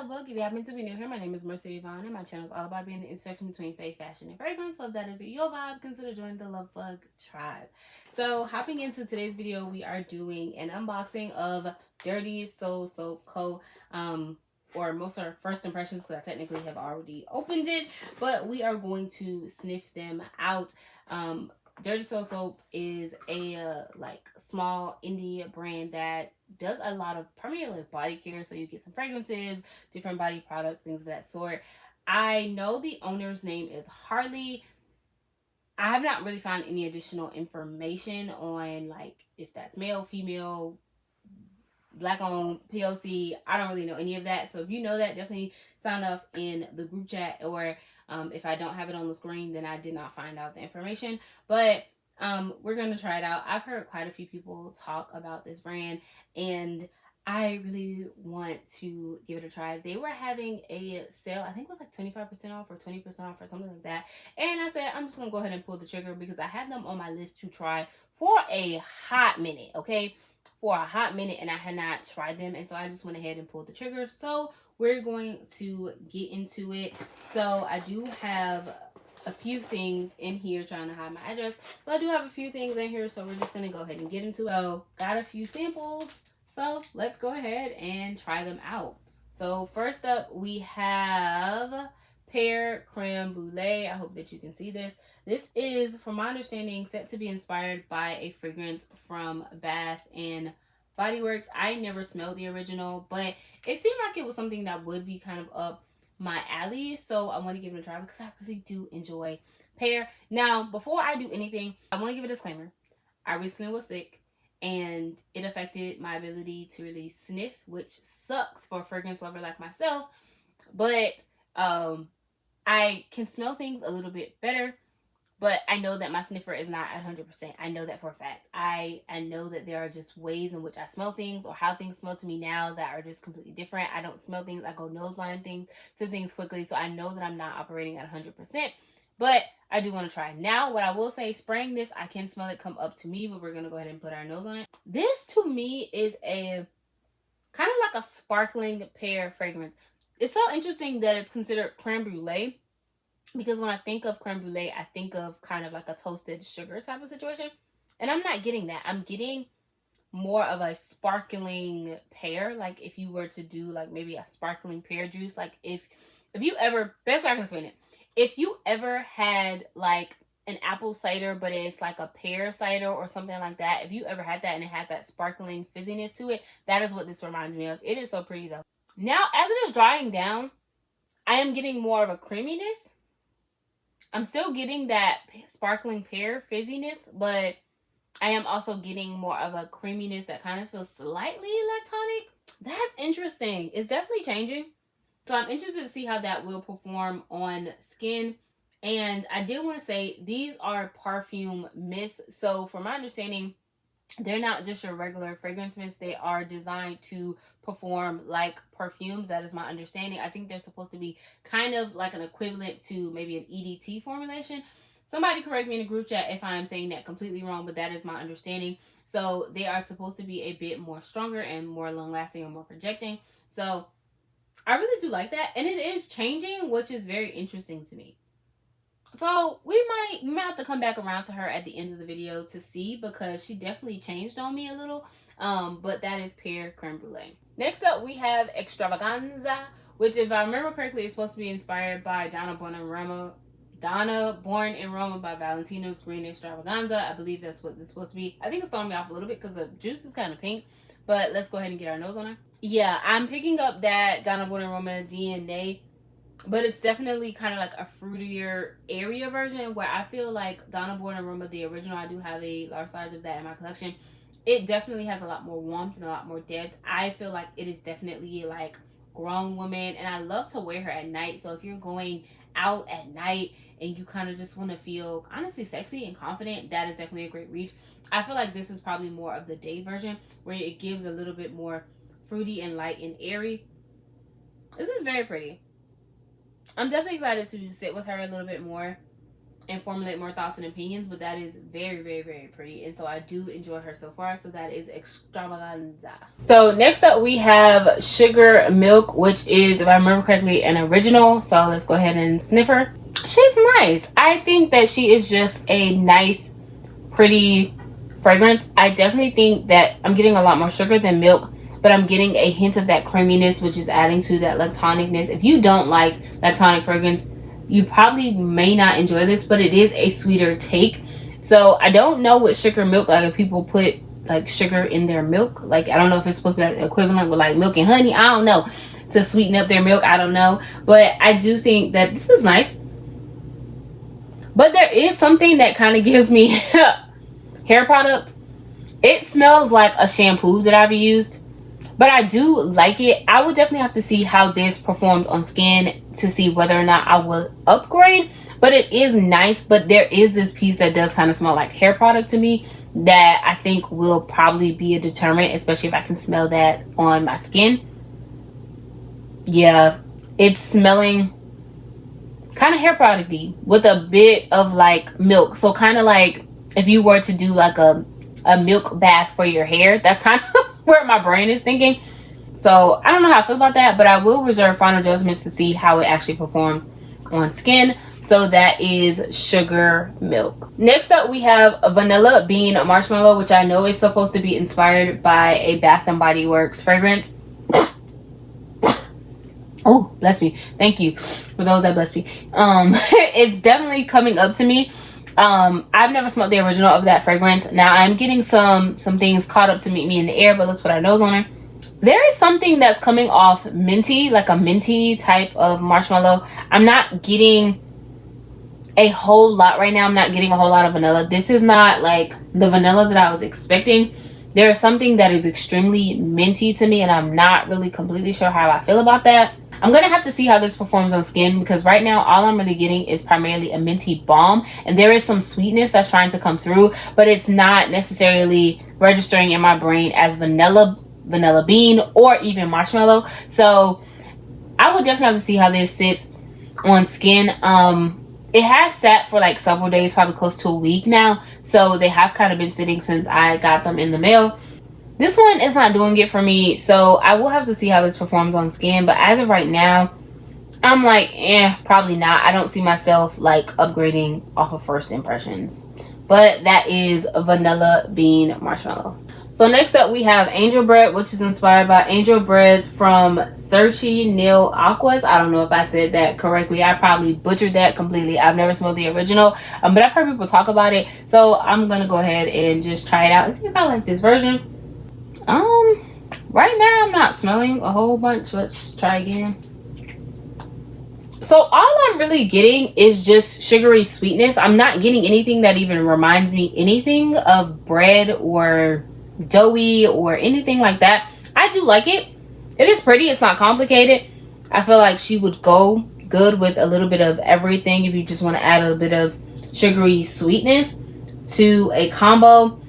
Lovebug. If you happen to be new here, my name is maryssayvon, and my channel is all about being the intersection between faith, fashion, and fragrance. So if that is your vibe, consider joining the Lovebug tribe. So hopping into today's video, we are doing an unboxing of Dirty Soul Soap Co. Or most of our first impressions, because I technically have already opened it, but we are going to sniff them out. Dirty Soul Soap is a like small indie brand that does a lot of primarily body care, so you get some fragrances, different body products, things of that sort. I know the owner's name is Harley. I have not really found any additional information on like if that's male, female, black owned, POC. I don't really know any of that. So if you know that, definitely sign up in the group chat, or if I don't have it on the screen, then I did not find out the information. But we're going to try it out. I've heard quite a few people talk about this brand, and I really want to give it a try. They were having a sale. I think it was like 25% off or 20% off or something like that. And I said, I'm just going to go ahead and pull the trigger because I had them on my list to try for a hot minute, okay? For a hot minute, and I had not tried them, and so I just went ahead and pulled the trigger. So we're going to get into it. So I do have a few things in here, trying to hide my address. So I do have a few things in here, so we're just going to go ahead and get into it. So got a few samples, so let's go ahead and try them out. So first up, we have Pear Creme Brulee. I hope that you can see this. This is, from my understanding, set to be inspired by a fragrance from Bath and Body Works. I never smelled the original, but it seemed like it was something that would be kind of up my alley. So I want to give it a try because I really do enjoy Pear. Now, before I do anything, I want to give a disclaimer. I recently was sick, and it affected my ability to really sniff, which sucks for a fragrance lover like myself. But I can smell things a little bit better, but I know that my sniffer is not 100%. I know that for a fact. I know that there are just ways in which I smell things, or how things smell to me now, that are just completely different. I don't smell things. I go nose blind to things quickly, so I know that I'm not operating at 100%. But I do want to try. Now, what I will say, spraying this, I can smell it come up to me, but we're going to go ahead and put our nose on it. This, to me, is a kind of like a sparkling pear fragrance. It's so interesting that it's considered creme brulee, because when I think of creme brulee, I think of kind of like a toasted sugar type of situation. And I'm not getting that. I'm getting more of a sparkling pear. Like if you were to do like maybe a sparkling pear juice. Like if you ever, best way I can explain it. If you ever had like an apple cider, but it's like a pear cider or something like that. If you ever had that and it has that sparkling fizziness to it, that is what this reminds me of. It is so pretty though. Now, as it is drying down, I am getting more of a creaminess. I'm still getting that sparkling pear fizziness, but I am also getting more of a creaminess that kind of feels slightly lactonic. That's interesting. It's definitely changing. So I'm interested to see how that will perform on skin. And I did want to say, these are perfume mists. So from my understanding, they're not just your regular fragrance mists. They are designed to perform like perfumes. That is my understanding. I think they're supposed to be kind of like an equivalent to maybe an EDT formulation. Somebody correct me in the group chat if I am saying that completely wrong, but that is my understanding. So they are supposed to be a bit more stronger and more long lasting and more projecting. So I really do like that. And it is changing, which is very interesting to me. So we might have to come back around to her at the end of the video to see, because she definitely changed on me a little. But that is Pear Creme Brulee. Next up, we have Extravaganza, which, if I remember correctly, is supposed to be inspired by Donna Born in Roma by Valentino's Green Extravaganza. I believe that's what this is supposed to be. I think it's throwing me off a little bit because the juice is kind of pink. But let's go ahead and get our nose on her. Yeah, I'm picking up that Donna Born in Roma DNA. But it's definitely kind of like a fruitier, airier version, where I feel like Donna Born in Roma, the original, I do have a large size of that in my collection. It definitely has a lot more warmth and a lot more depth. I feel like it is definitely like grown woman, and I love to wear her at night. So if you're going out at night and you kind of just want to feel honestly sexy and confident, that is definitely a great reach. I feel like this is probably more of the day version, where it gives a little bit more fruity and light and airy. This is very pretty. I'm definitely excited to sit with her a little bit more. and formulate more thoughts and opinions, but that is very, very, very pretty, and so I do enjoy her so far. So that is Extravaganza. So next up we have Sugar Milk, which is, if I remember correctly, an original. So let's go ahead and sniff her. She's nice. I think that she is just a nice, pretty fragrance. I definitely think that I'm getting a lot more sugar than milk, but I'm getting a hint of that creaminess, which is adding to that lactonicness. If you don't like lactonic fragrance, you probably may not enjoy this, but it is a sweeter take. So I don't know what Sugar Milk, like if people put like sugar in their milk, like I don't know if it's supposed to be like equivalent with like milk and honey, I don't know, to sweeten up their milk, I don't know, but I do think that this is nice. But there is something that kind of gives me hair product. It smells like a shampoo that I've used, but I do like it. I would definitely have to see how this performs on skin to see whether or not I will upgrade. But it is nice. But there is this piece that does kind of smell like hair product to me that I think will probably be a deterrent, especially if I can smell that on my skin. Yeah, it's smelling kind of hair producty with a bit of like milk. So kind of like if you were to do like a milk bath for your hair, that's kind of where my brain is thinking. So I don't know how I feel about that, but I will reserve final judgments to see how it actually performs on skin. So that is Sugar Milk. Next up we have a Vanilla Bean Marshmallow, which I know is supposed to be inspired by a Bath and Body Works fragrance. Oh, bless me. Thank you for those that bless me. It's definitely coming up to me. I've never smelled the original of that fragrance. Now I'm getting some things caught up to meet me in the air, but let's put our nose on her. There is something that's coming off minty, like a minty type of marshmallow. I'm not getting a whole lot right now. I'm not getting a whole lot of vanilla. This is not like the vanilla that I was expecting. There is something that is extremely minty to me, and I'm not really completely sure how I feel about that. I'm going to have to see how this performs on skin, because right now all I'm really getting is primarily a minty balm, and there is some sweetness that's trying to come through, but it's not necessarily registering in my brain as vanilla bean or even marshmallow. So I would definitely have to see how this sits on skin. It has sat for like several days, probably close to a week now, so they have kind of been sitting since I got them in the mail. This one is not doing it for me, so I will have to see how this performs on skin. But as of right now, I'm like, probably not. I don't see myself like upgrading off of first impressions. But that is a Vanilla Bean Marshmallow. So next up we have Angel Bread, which is inspired by Angel Breads from Searchy Nil Aquas. I don't know if I said that correctly. I probably butchered that completely. I've never smelled the original, but I've heard people talk about it. So I'm going to go ahead and just try it out and see if I like this version. Right now I'm not smelling a whole bunch. Let's try again. So all I'm really getting is just sugary sweetness. I'm not getting anything that even reminds me anything of bread or doughy or anything like that. I do like it. It is pretty. It's not complicated. I feel like she would go good with a little bit of everything if you just want to add a little bit of sugary sweetness to a combo.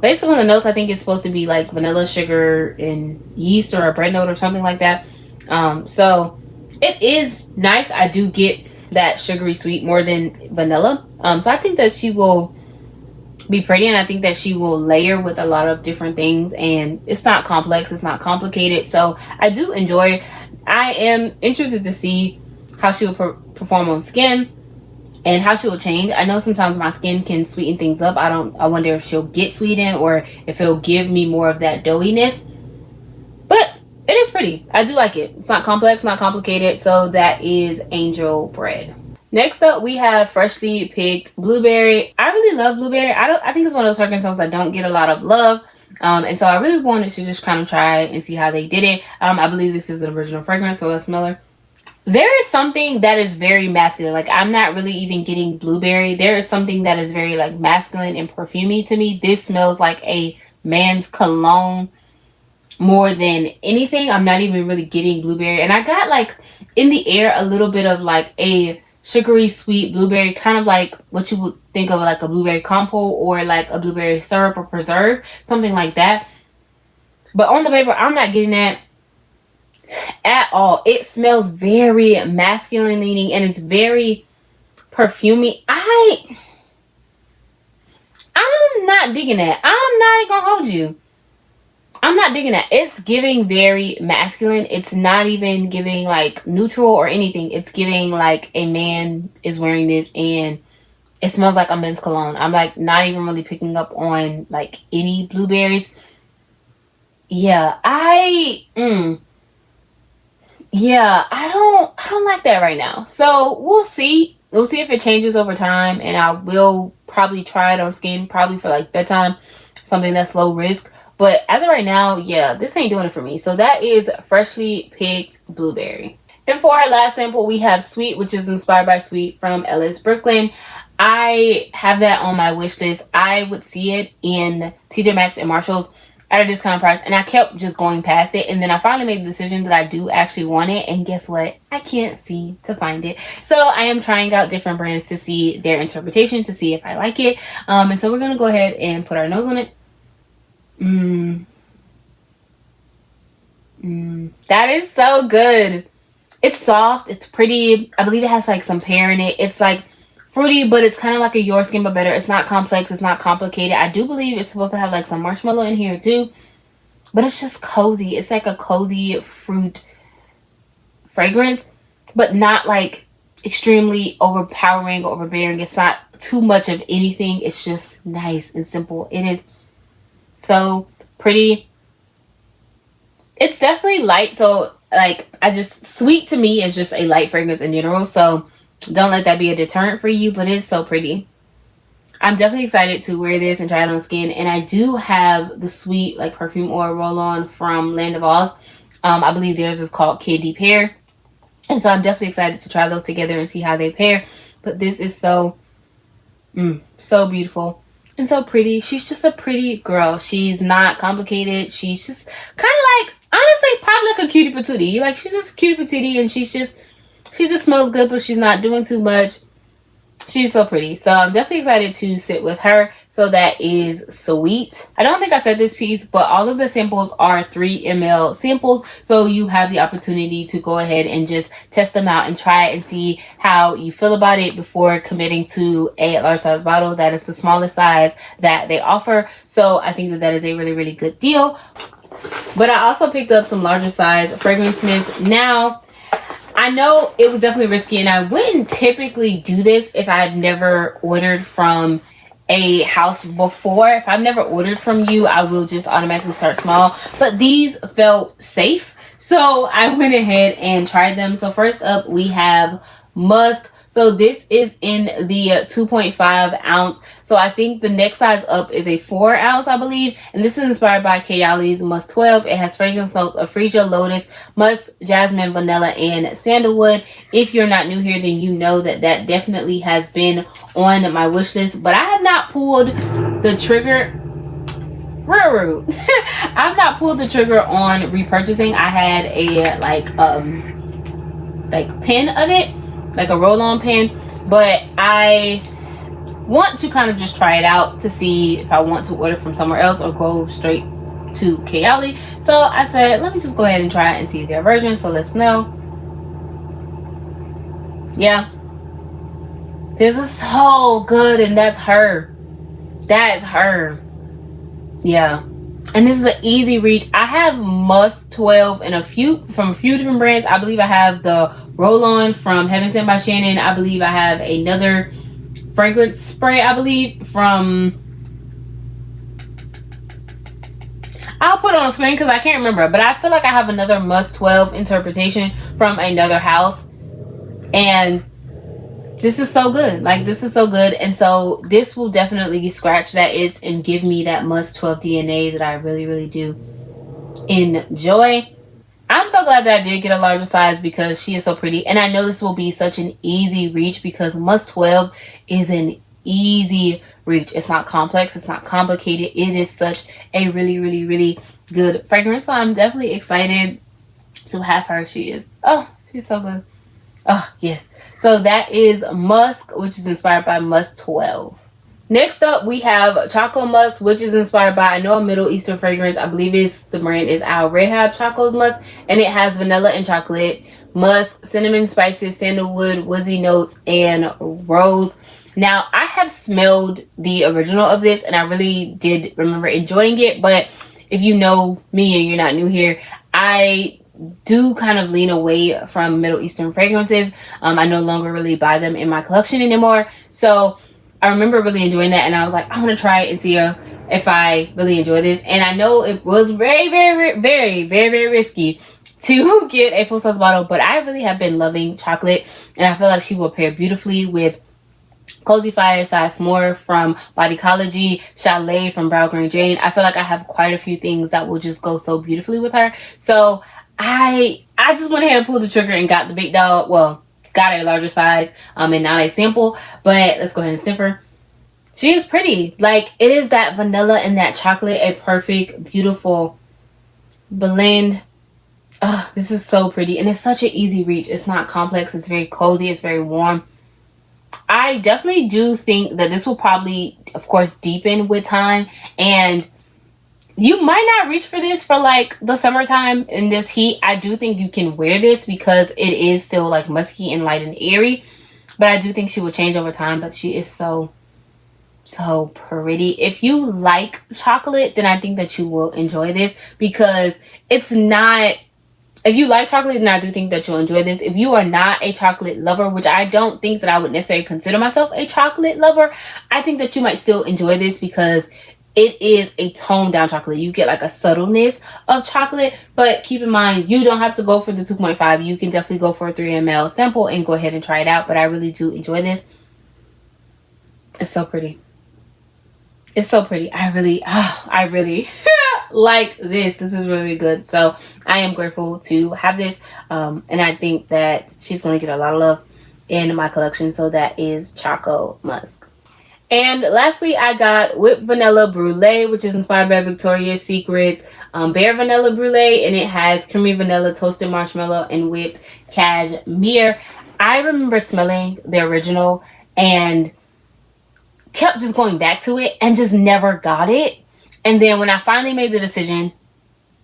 Based on the notes, I think it's supposed to be like vanilla, sugar, and yeast, or a bread note or something like that. So it is nice. I do get that sugary sweet more than vanilla. So I think that she will be pretty, and I think that she will layer with a lot of different things, and it's not complex, it's not complicated. So I do enjoy it. I am interested to see how she will perform on skin and how she will change. I know sometimes my skin can sweeten things up. I wonder if she'll get sweetened or if it'll give me more of that doughiness. But it is pretty. I do like it. It's not complex, not complicated. So that is Angel Bread. Next up, we have Freshly Picked Blueberry. I really love blueberry. I think it's one of those fragrances I don't get a lot of love. And so I really wanted to just kind of try and see how they did it. I believe this is an original fragrance, so let's smell her. There is something that is very masculine. Like, I'm not really even getting blueberry. There is something that is very like masculine and perfumey to me. This smells like a man's cologne more than anything. I'm not even really getting blueberry. And I got like in the air a little bit of like a sugary sweet blueberry, kind of like what you would think of like a blueberry compote or like a blueberry syrup or preserve, something like that. But on the paper, I'm not getting that at all. It smells very masculine leaning, and it's very perfumey. I'm not digging that. I'm not gonna hold you. I'm not digging that. It's giving very masculine. It's not even giving like neutral or anything. It's giving like a man is wearing this and it smells like a men's cologne. I'm like not even really picking up on like any blueberries. Yeah, yeah, I don't like that right now. So we'll see. We'll see if it changes over time, and I will probably try it on skin, probably for like bedtime, something that's low risk. But as of right now, yeah, this ain't doing it for me. So that is Freshly Picked Blueberry. And for our last sample, we have Sweet, which is inspired by Sweet from Ellis Brooklyn. I have that on my wish list. I would see it in TJ Maxx and Marshalls at a discount price, and I kept just going past it, and then I finally made the decision that I do actually want it, and guess what? I can't see to find it. So I am trying out different brands to see their interpretation, to see if I like it. And so we're gonna go ahead and put our nose on it. That is so good. It's soft, it's pretty. I believe it has like some pear in it. It's like fruity, but it's kind of like a Your Skin But Better. It's not complex, it's not complicated. I do believe it's supposed to have like some marshmallow in here too, but it's just cozy. It's like a cozy fruit fragrance, but not like extremely overpowering or overbearing. It's not too much of anything. It's just nice and simple. It is so pretty. It's definitely light, so like Sweet to me is just a light fragrance in general, so don't let that be a deterrent for you, but it's so pretty. I'm definitely excited to wear this and try it on skin. And I do have the Sweet like perfume oil roll-on from Land of Oz. I believe theirs is called Candy Pear. And so I'm definitely excited to try those together and see how they pair. But this is so, so beautiful and so pretty. She's just a pretty girl. She's not complicated. She's just kind of like, honestly, probably like a cutie patootie. Like, she's just a cutie patootie, and she just smells good, but she's not doing too much. She's so pretty. So I'm definitely excited to sit with her. So that is Sweet. I don't think I said this piece, but all of the samples are 3 ml samples. So you have the opportunity to go ahead and just test them out and try it and see how you feel about it before committing to a large size bottle. That is the smallest size that they offer. So I think that that is a really, really good deal. But I also picked up some larger size fragrance mints. Now, I know it was definitely risky, and I wouldn't typically do this if I had never ordered from a house before. If I've never ordered from you, I will just automatically start small. But these felt safe, so I went ahead and tried them. So first up, we have Musk. So this is in the 2.5 ounce. So I think the next size up is a 4 ounce, I believe. And this is inspired by Kayali's Musk 12. It has fragrance notes of freesia, lotus, musk, jasmine, vanilla, and sandalwood. If you're not new here, then you know that that definitely has been on my wish list. But I have not pulled the trigger. Real rude. I've not pulled the trigger on repurchasing. I had a like pen of it, like a roll-on pen, but I want to kind of just try it out to see if I want to order from somewhere else or go straight to Kayali. So I said, let me just go ahead and try it and see their version. So let's know. Yeah, this is so good, and that's her. That is her. Yeah. And this is an easy reach. I have Musk 12 in from a few different brands. I believe I have the roll-on from Heaven Sent by Shannon. I believe I have another fragrance spray, I believe, from... I'll put it on the screen because I can't remember. But I feel like I have another Musk 12 interpretation from another house. And this is so good. Like, this is so good. And so this will definitely scratch that itch and give me that Musk 12 DNA that I really, really do enjoy. I'm so glad that I did get a larger size because she is so pretty. And I know this will be such an easy reach because Musk 12 is an easy reach. It's not complex. It's not complicated. It is such a really, really, really good fragrance. So I'm definitely excited to have her. She's so good. Oh, yes. So that is Musk, which is inspired by Musk 12. Next up, we have Choco Musk, which is inspired by, I know, a Middle Eastern fragrance. I believe the brand is Al Rehab Choco's Musk, and it has vanilla and chocolate, musk, cinnamon spices, sandalwood, woodsy notes, and rose. Now, I have smelled the original of this, and I really did remember enjoying it. But if you know me and you're not new here, I do kind of lean away from Middle Eastern fragrances. I no longer really buy them in my collection anymore. So I remember really enjoying that, and I was like, I want to try it and see if I really enjoy this. And I know it was very, very, very, very, very risky to get a full-size bottle, but I really have been loving chocolate, and I feel like she will pair beautifully with Cozy Fireside S'more from Bodycology, Chalet from Brow Green Jane. I feel like I have quite a few things that will just go so beautifully with her. So I just went ahead and pulled the trigger and got the big dog. Well, got a larger size and not a sample. But let's go ahead and sniff her. She is pretty. Like, it is that vanilla and that chocolate, a perfect, beautiful blend. Oh, this is so pretty, and it's such an easy reach. It's not complex. It's very cozy. It's very warm. I definitely do think that this will probably, of course, deepen with time, and you might not reach for this for like the summertime in this heat. I do think you can wear this because it is still like musky and light and airy, but I do think she will change over time. But she is so pretty. If you like chocolate, then I think that you will enjoy this, because it's not... If you like chocolate, then I do think that you'll enjoy this. If you are not a chocolate lover, which I don't think that I would necessarily consider myself a chocolate lover, I think that you might still enjoy this because it is a toned down chocolate. You get like a subtleness of chocolate, but keep in mind, you don't have to go for the 2.5. You can definitely go for a 3 ml sample and go ahead and try it out. But I really do enjoy this. It's so pretty. It's so pretty. I really like this. This is really good. So I am grateful to have this. And I think that she's going to get a lot of love in my collection. So that is Choco Musk. And lastly, I got Whipped Vanilla Brulee, which is inspired by Victoria's Secret's Bare Vanilla Brulee. And it has creamy vanilla, toasted marshmallow, and whipped cashmere. I remember smelling the original and kept just going back to it and just never got it. And then when I finally made the decision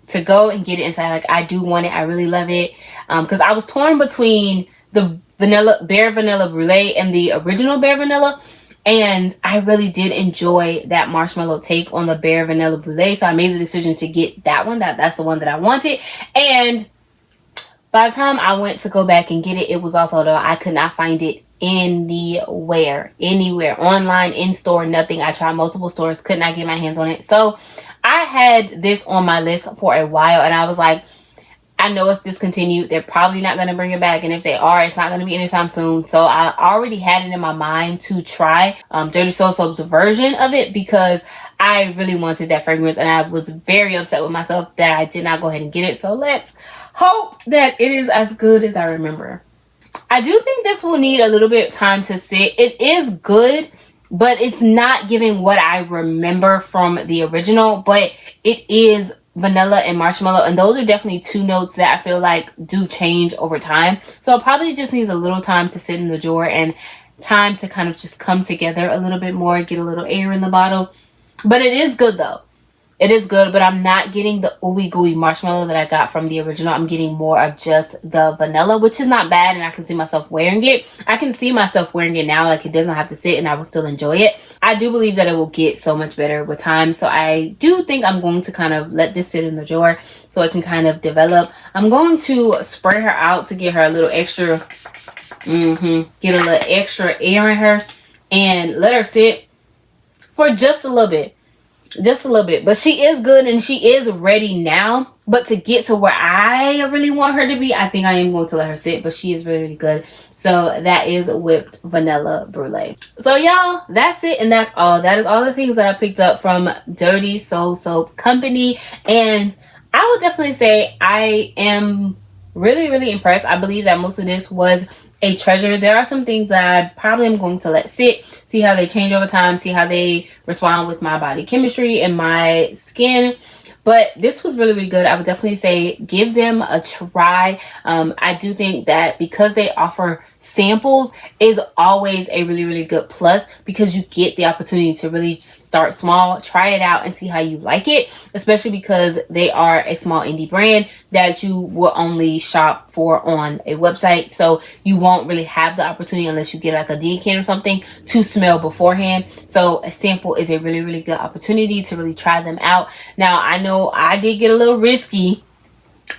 to go and get it inside, like, I do want it, I really love it, because I was torn between the Bare Vanilla Brulee and the original Bare Vanilla, and I really did enjoy that marshmallow take on the Bare Vanilla Brulee, so I made the decision to get that one. That's the one that I wanted. And by the time I went to go back and get it, it was also, though, I could not find it anywhere, online, in store, nothing. I tried multiple stores, could not get my hands on it. So I had this on my list for a while, and I was like, I know it's discontinued. They're probably not going to bring it back, and if they are, it's not going to be anytime soon. So I already had it in my mind to try Dirty Soul Soap's version of it, because I really wanted that fragrance, and I was very upset with myself that I did not go ahead and get it. So let's hope that it is as good as I remember. I do think this will need a little bit of time to sit. It is good, but it's not giving what I remember from the original, but it is vanilla and marshmallow, and those are definitely two notes that I feel like do change over time. So it probably just needs a little time to sit in the drawer and time to kind of just come together a little bit more, get a little air in the bottle. But it is good though. It is good, but I'm not getting the ooey gooey marshmallow that I got from the original. I'm getting more of just the vanilla, which is not bad, and I can see myself wearing it. I can see myself wearing it now, like it doesn't have to sit, and I will still enjoy it. I do believe that it will get so much better with time, so I do think I'm going to kind of let this sit in the drawer so it can kind of develop. I'm going to spray her out to get her a little extra, get a little extra air in her, and let her sit for just a little bit. Just a little bit. But she is good, and she is ready now. But to get to where I really want her to be, I think I am going to let her sit. But she is really, really good. So that is Whipped Vanilla Brulee. So y'all, that's it, and that's all. That is all the things that I picked up from Dirty Soul Soap Company. And I would definitely say I am really, really impressed. I believe that most of this was a treasure. There are some things that I probably am going to let sit, see how they change over time, see how they respond with my body chemistry and my skin. But this was really, really good. I would definitely say give them a try. I do think that because they offer samples is always a really good plus, because you get the opportunity to really start small, try it out, and see how you like it, especially because they are a small indie brand that you will only shop for on a website. So you won't really have the opportunity, unless you get like a decant or something, to smell beforehand. So a sample is a really good opportunity to really try them out. Now, I know I did get a little risky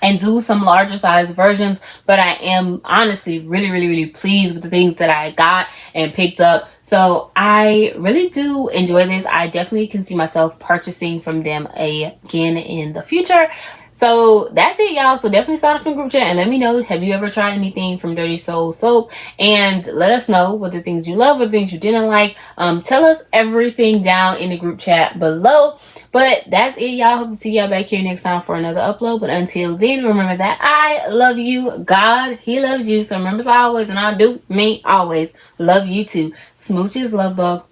and do some larger size versions, but I am honestly really pleased with the things that I got and picked up. So I really do enjoy this. I definitely can see myself purchasing from them again in the future. So that's it, y'all. So definitely sign up in the group chat and let me know, have you ever tried anything from Dirty Soul Soap? And let us know what the things you love, what the things you didn't like. Tell us everything down in the group chat below. But that's it, y'all. Hope to see y'all back here next time for another upload. But until then, remember that I love you. God, he loves you. So remember, as always, and I do, me, always love you too. Smooches, love bug.